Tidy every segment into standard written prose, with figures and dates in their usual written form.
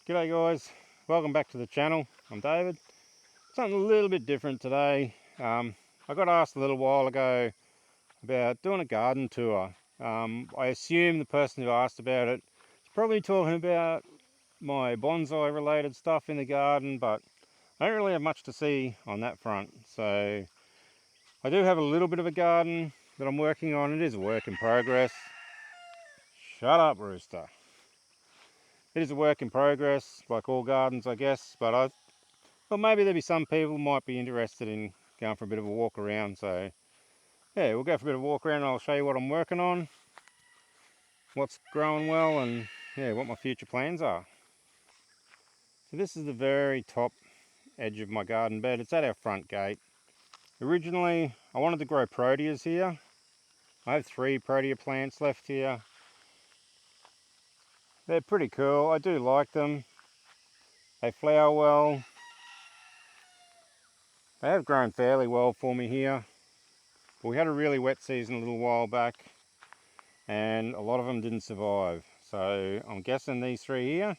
G'day guys, welcome back to the channel. I'm David. Something a little bit different today. I got asked a little while ago about doing a garden tour. I assume the person who asked about it is probably talking about my bonsai related stuff in the garden, but I don't really have much to see on that front. So I do have a little bit of a garden that I'm working on. It is a work in progress. Shut up, rooster. It is a work in progress, like all gardens I guess, but well, maybe there'll be some people who might be interested in going for a bit of a walk around. So yeah, we'll go for a bit of a walk around and I'll show you what I'm working on, what's growing well, and yeah, what my future plans are. So this is the very top edge of my garden bed. It's at our front gate. Originally, I wanted to grow proteas here. I have 3 protea plants left here. They're pretty cool. I do like them. They flower well. They have grown fairly well for me here. But we had a really wet season a little while back, and a lot of them didn't survive. So I'm guessing these 3 here,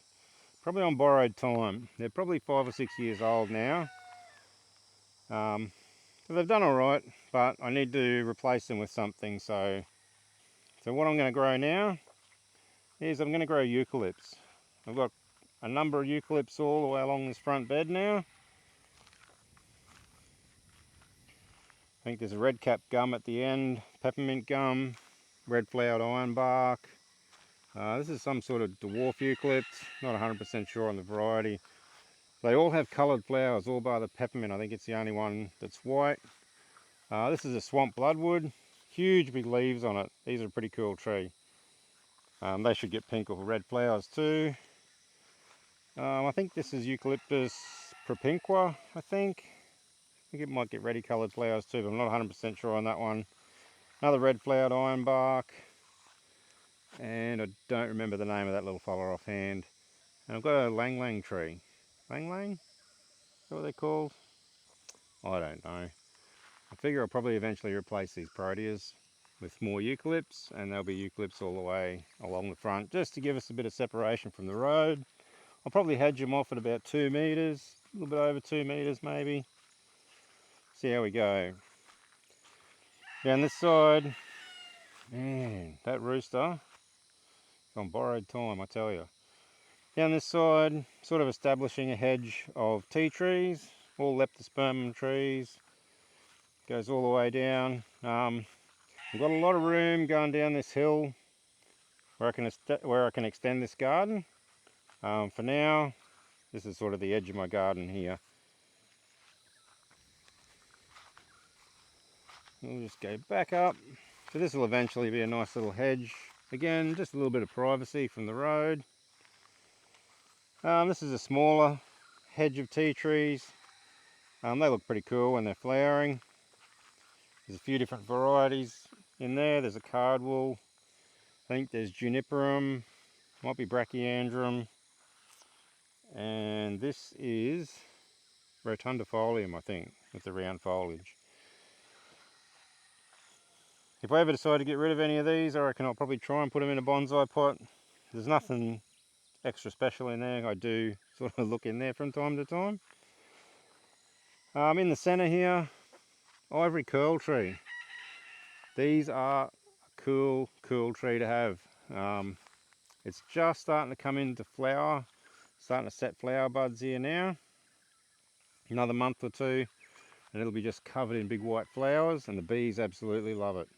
probably on borrowed time. They're probably 5 or 6 years old now. So they've done all right, but I need to replace them with something. So what I'm going to grow now is I'm going to grow eucalypts. I've got a number of eucalypts all the way along this front bed now. I think there's a red cap gum at the end, peppermint gum, red flowered ironbark. This is some sort of dwarf eucalypt, not 100% sure on the variety. They all have coloured flowers, all bar the peppermint. I think it's the only one that's white. This is a swamp bloodwood, huge big leaves on it. These are a pretty cool tree. They should get pink or red flowers too. I think this is Eucalyptus propinqua, I think it might get reddy coloured flowers too, but I'm not 100% sure on that one. Another red flowered ironbark, and I don't remember the name of that little fella offhand. And I've got a lang lang tree. Lang lang? Is that what they're called? I don't know. I figure I'll probably eventually replace these proteas with more eucalypts, and there'll be eucalypts all the way along the front just to give us a bit of separation from the road. I'll probably hedge them off at about 2 meters, a little bit over 2 meters maybe. See how we go. Down this side, man, that rooster on borrowed time, I tell you. Down this side, sort of establishing a hedge of tea trees, all leptospermum trees. Goes all the way down. I've got a lot of room going down this hill where I can extend this garden. For now, this is sort of the edge of my garden here. We'll just go back up. So this will eventually be a nice little hedge. Again, just a little bit of privacy from the road. This is a smaller hedge of tea trees. They look pretty cool when they're flowering. There's a few different varieties in there. There's a cardwool. I think there's juniperum, might be brachyandrum, and this is rotundifolium, I think, with the round foliage. If I ever decide to get rid of any of these, I reckon I'll probably try and put them in a bonsai pot. There's nothing extra special in there. I do sort of look in there from time to time. In the centre here, ivory curl tree. These are a cool tree to have. It's just starting to come into flower, starting to set flower buds here now. Another month or two and it'll be just covered in big white flowers, and the bees absolutely love it.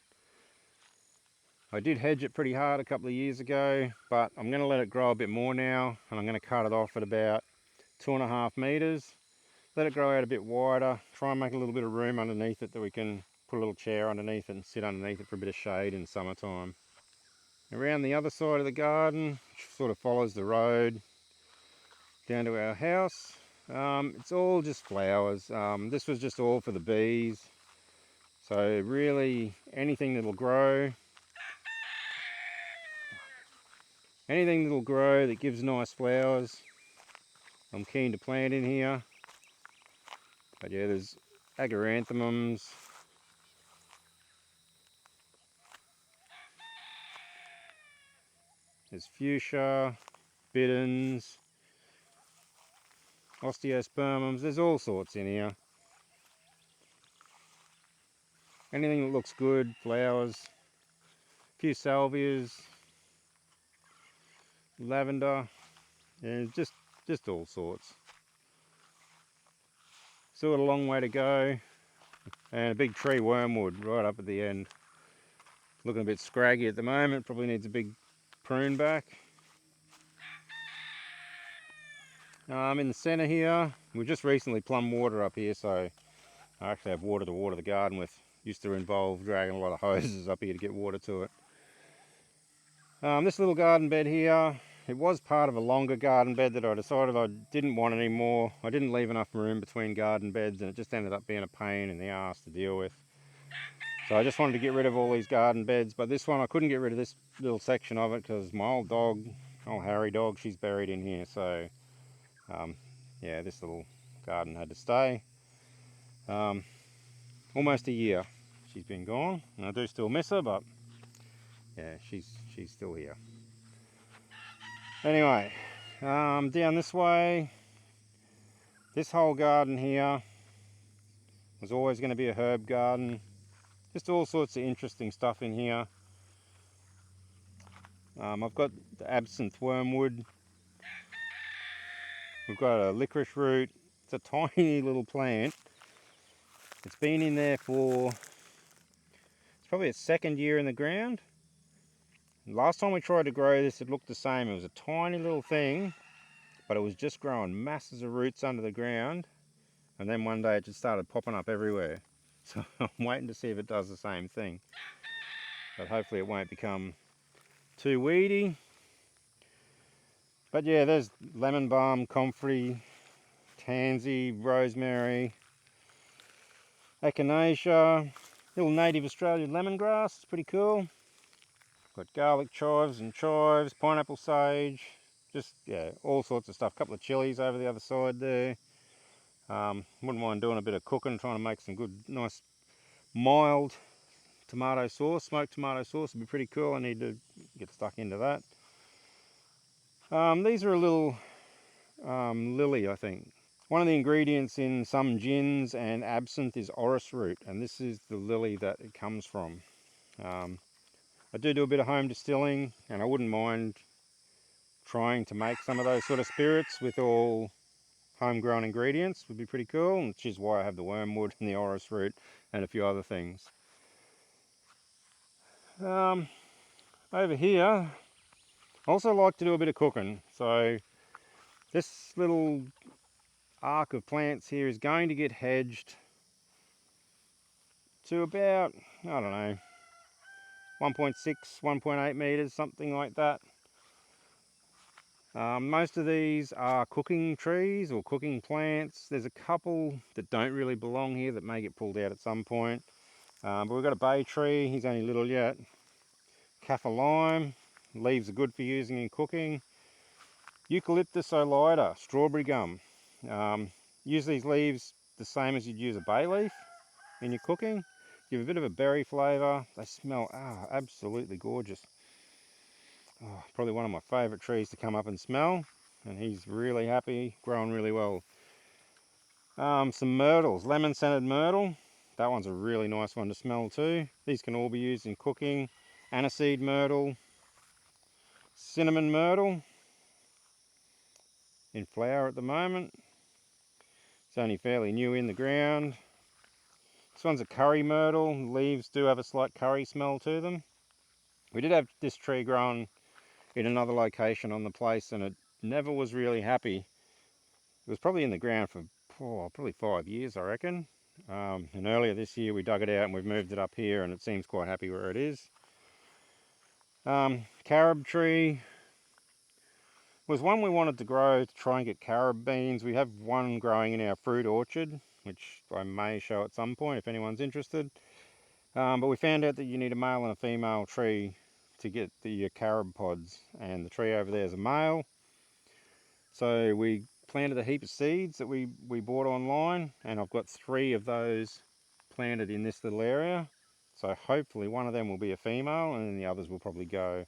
I did hedge it pretty hard a couple of years ago, but I'm going to let it grow a bit more now, and I'm going to cut it off at about 2.5 meters. Let it grow out a bit wider, try and make a little bit of room underneath it that we can put a little chair underneath it and sit underneath it for a bit of shade in summertime. Around the other side of the garden, which sort of follows the road down to our house, it's all just flowers. This was just all for the bees. So really anything that'll grow that gives nice flowers, I'm keen to plant in here. But yeah, there's agaranthemums, there's fuchsia, bittons, osteospermums, there's all sorts in here. Anything that looks good, flowers, a few salvias, lavender, and just all sorts. Still got a long way to go, and a big tree wormwood right up at the end. Looking a bit scraggy at the moment, probably needs a big prune back. In the centre here, we've just recently plumbed water up here, so I actually have water to water the garden with. Used to involve dragging a lot of hoses up here to get water to it. This little garden bed here, it was part of a longer garden bed that I decided I didn't want anymore. I didn't leave enough room between garden beds, and it just ended up being a pain in the arse to deal with. So I just wanted to get rid of all these garden beds, but this one I couldn't get rid of this little section of it because my old dog, old Harry dog, she's buried in here. So yeah, this little garden had to stay. Almost a year she's been gone, and I do still miss her, but yeah, she's still here. Anyway, down this way, this whole garden here was always going to be a herb garden. Just all sorts of interesting stuff in here. I've got the absinthe wormwood. We've got a licorice root. It's a tiny little plant. It's been in there for, it's probably its second year in the ground. Last time we tried to grow this, it looked the same. It was a tiny little thing, but it was just growing masses of roots under the ground. And then one day it just started popping up everywhere. So I'm waiting to see if it does the same thing. But hopefully it won't become too weedy. But yeah, there's lemon balm, comfrey, tansy, rosemary, echinacea, little native Australian lemongrass. It's pretty cool. Got garlic chives and chives, pineapple sage, just yeah, all sorts of stuff. A couple of chilies over the other side there. Wouldn't mind doing a bit of cooking, trying to make some good, nice, mild tomato sauce. Smoked tomato sauce would be pretty cool. I need to get stuck into that. These are a little lily, I think. One of the ingredients in some gins and absinthe is orris root, and this is the lily that it comes from. I do a bit of home distilling, and I wouldn't mind trying to make some of those sort of spirits with all homegrown ingredients. Would be pretty cool, which is why I have the wormwood and the orris root and a few other things. Over here, I also like to do a bit of cooking. So this little arc of plants here is going to get hedged to about, I don't know, 1.6, 1.8 meters, something like that. Most of these are cooking trees or cooking plants. There's a couple that don't really belong here that may get pulled out at some point. But we've got a bay tree, he's only little yet. Kaffir lime, leaves are good for using in cooking. Eucalyptus olyda, strawberry gum. Use these leaves the same as you'd use a bay leaf in your cooking. Give a bit of a berry flavour. They smell absolutely gorgeous. Oh, probably one of my favourite trees to come up and smell, and he's really happy, growing really well. Some myrtles, lemon scented myrtle. That one's a really nice one to smell too. These can all be used in cooking. Aniseed myrtle, cinnamon myrtle, in flower at the moment. It's only fairly new in the ground. This one's a curry myrtle. Leaves do have a slight curry smell to them. We did have this tree growing in another location on the place, and it never was really happy. It was probably in the ground for probably 5 years, I reckon. And earlier this year we dug it out and we've moved it up here, and it seems quite happy where it is. Carob tree was one we wanted to grow to try and get carob beans. We have one growing in our fruit orchard, which I may show at some point if anyone's interested. But we found out that you need a male and a female tree to get the carob pods, and the tree over there is a male. So we planted a heap of seeds that we bought online, and I've got 3 of those planted in this little area. So hopefully one of them will be a female, and then the others will probably go.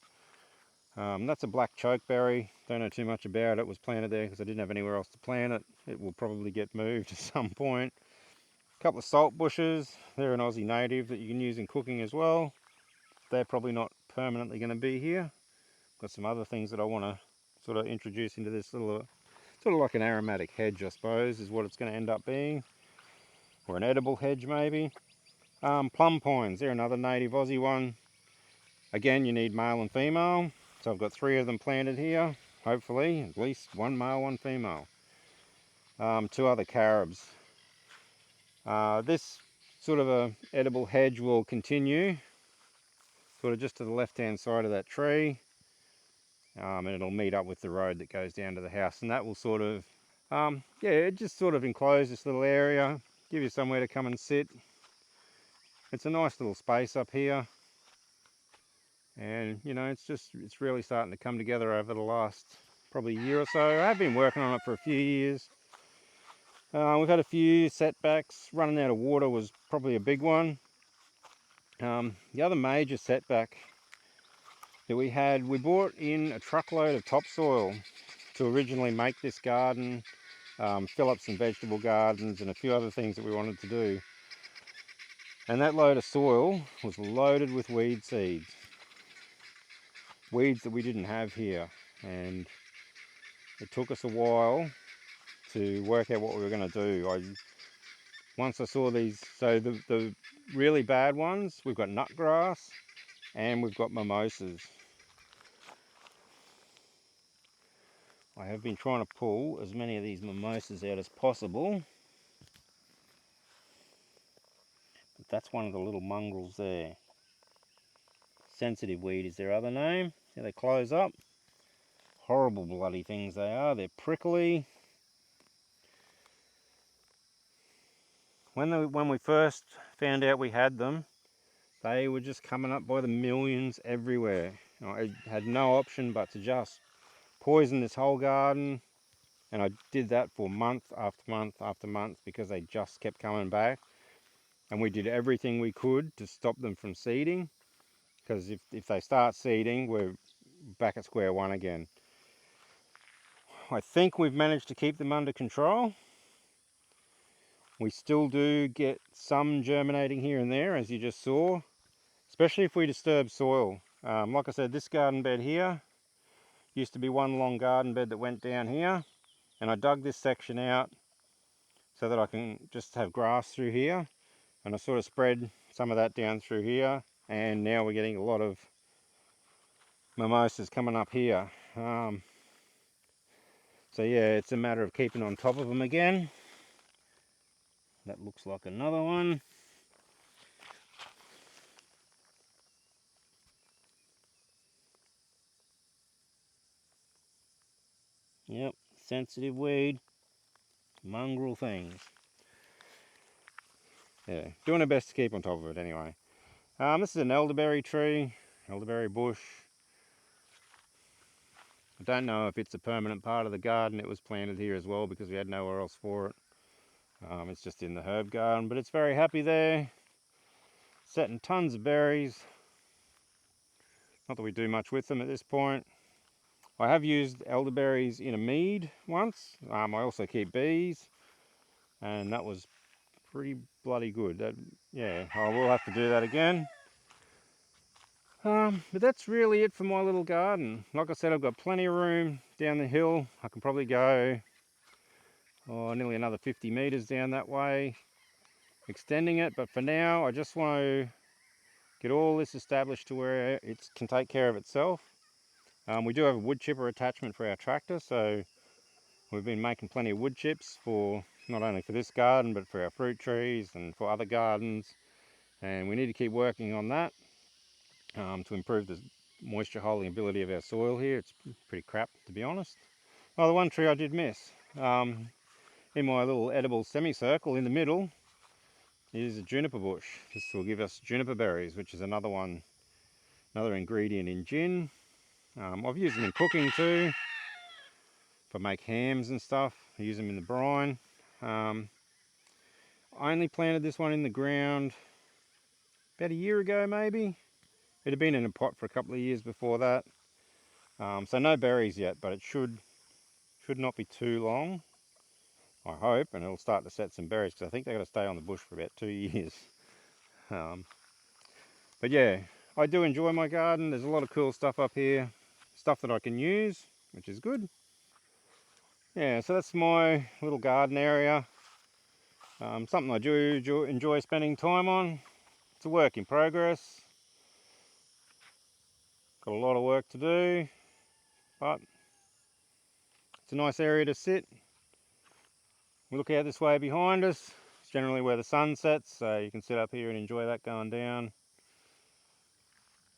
That's a black chokeberry. Don't know too much about it. It was planted there because I didn't have anywhere else to plant it. It will probably get moved at some point. A couple of salt bushes. They're an Aussie native that you can use in cooking as well. They're probably not permanently going to be here. Got some other things that I want to sort of introduce into this little, sort of like an aromatic hedge, I suppose, is what it's going to end up being. Or an edible hedge maybe. Plum pines, they're another native Aussie one. Again, you need male and female. So I've got 3 of them planted here. Hopefully, at least 1 male, 1 female. 2 other carobs. This sort of a edible hedge will continue sort of just to the left hand side of that tree, and it'll meet up with the road that goes down to the house, and that will sort of yeah, it just sort of enclose this little area, give you somewhere to come and sit. It's a nice little space up here, and you know, it's really starting to come together over the last probably year or so. I have been working on it for a few years. We've had a few setbacks. Running out of water was probably a big one. The other major setback that we had, we brought in a truckload of topsoil to originally make this garden, fill up some vegetable gardens and a few other things that we wanted to do. And that load of soil was loaded with weed seeds. Weeds that we didn't have here. And it took us a while to work out what we were going to do. Once I saw these, so the really bad ones, we've got nutgrass and we've got mimosas. I have been trying to pull as many of these mimosas out as possible. But that's one of the little mongrels there. Sensitive weed is their other name. See, they close up. Horrible bloody things they are. They're prickly. When we first found out we had them, they were just coming up by the millions everywhere. I had no option but to just poison this whole garden, and I did that for month after month after month because they just kept coming back, and we did everything we could to stop them from seeding, because if they start seeding, we're back at square one again. I think we've managed to keep them under control. We still do get some germinating here and there, as you just saw, especially if we disturb soil. Like I said, this garden bed here used to be one long garden bed that went down here, and I dug this section out so that I can just have grass through here, and I sort of spread some of that down through here, and now we're getting a lot of mimosas coming up here. So yeah, it's a matter of keeping on top of them again. That looks like another one. Yep, sensitive weed, mongrel things. Yeah, doing our best to keep on top of it anyway. This is an elderberry tree, elderberry bush. I don't know if it's a permanent part of the garden. It was planted here as well because we had nowhere else for it. It's just in the herb garden, but it's very happy there. Setting tons of berries. Not that we do much with them at this point. I have used elderberries in a mead once. I also keep bees, and that was pretty bloody good. Yeah, I will have to do that again. But that's really it for my little garden. Like I said, I've got plenty of room down the hill. I can probably go nearly another 50 meters down that way, extending it. But for now, I just want to get all this established to where it can take care of itself. We do have a wood chipper attachment for our tractor, so we've been making plenty of wood chips for not only for this garden, but for our fruit trees and for other gardens. And we need to keep working on that to improve the moisture holding ability of our soil here. It's pretty crap, to be honest. Oh, the one tree I did miss. In my little edible semicircle in the middle is a juniper bush. This will give us juniper berries, which is another ingredient in gin. I've used them in cooking too. If I make hams and stuff, I use them in the brine. I only planted this one in the ground about a year ago maybe. It had been in a pot for a couple of years before that. So no berries yet, but it should not be too long, I hope, and it'll start to set some berries, because I think they've got to stay on the bush for about 2 years. But yeah, I do enjoy my garden. There's a lot of cool stuff up here, stuff that I can use, which is good. Yeah, so that's my little garden area. Something I do enjoy spending time on. It's a work in progress. Got a lot of work to do, but it's a nice area to sit. We look out this way behind us. It's generally where the sun sets, so you can sit up here and enjoy that going down.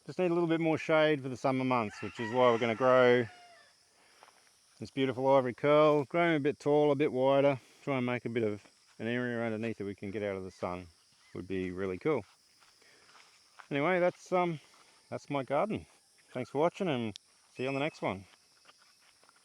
Just need a little bit more shade for the summer months, which is why we're going to grow this beautiful ivory curl, growing a bit taller, a bit wider, try and make a bit of an area underneath that we can get out of the sun. Would be really cool. Anyway, that's my garden. Thanks for watching, and see you on the next one.